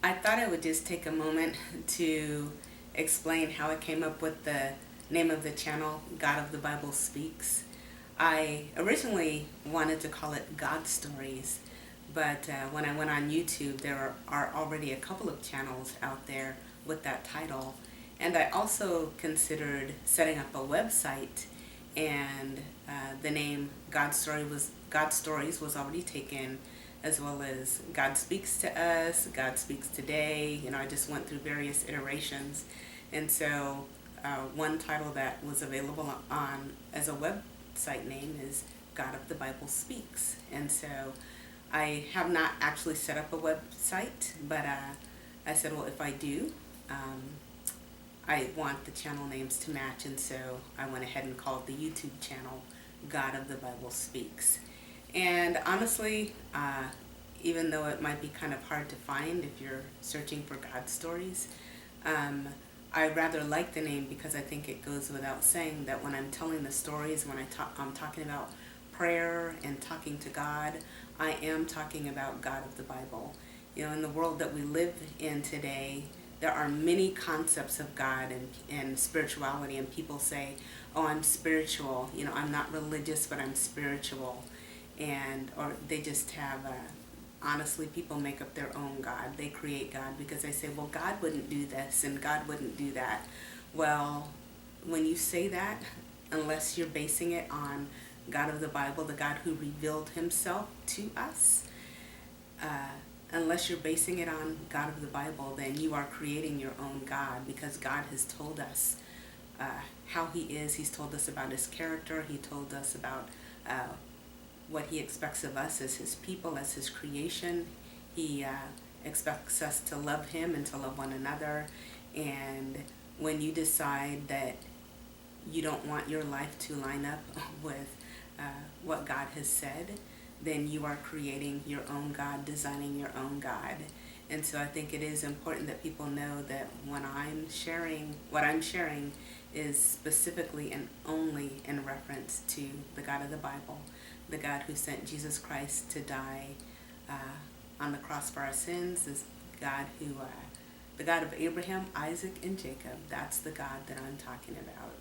I thought I would just take a moment to explain how I came up with the name of the channel, God of the Bible Speaks. I originally wanted to call it God Stories, but when I went on YouTube, there are already a couple of channels out there with that title. And I also considered setting up a website, and the name God Stories was already taken, as well as God Speaks to Us, God Speaks Today. I just went through various iterations, and so one title that was available on as a website name is God of the Bible Speaks. And so I have not actually set up a website, but I said, well, if I do, um, I want the channel names to match, and so I went ahead and called the YouTube channel God of the Bible Speaks. And honestly, even though it might be kind of hard to find if you're searching for God stories, um, I rather like the name because I think it goes without saying that when I'm telling the stories, when I'm talking about prayer and talking to God, I am talking about God of the Bible. In the world that we live in today, there are many concepts of God and spirituality, and people say, oh, I'm spiritual. I'm not religious, but I'm spiritual. And, or they just have, honestly, people make up their own God. They create God because they say, well, God wouldn't do this and God wouldn't do that. Well, when you say that, unless you're basing it on God of the Bible, the God who revealed himself to us, uh, unless you're basing it on God of the Bible, then you are creating your own God, because God has told us uh, how he is. He's told us about his character. He told us about what he expects of us as his people, as his creation. He expects us to love him and to love one another. And when you decide that you don't want your life to line up with uh, what God has said, then you are creating your own God, designing your own God. And so I think it is important that people know that when I'm sharing, what I'm sharing is specifically and only in reference to the God of the Bible, the God who sent Jesus Christ to die uh, on the cross for our sins, is God who, the God of Abraham, Isaac, and Jacob. That's the God that I'm talking about.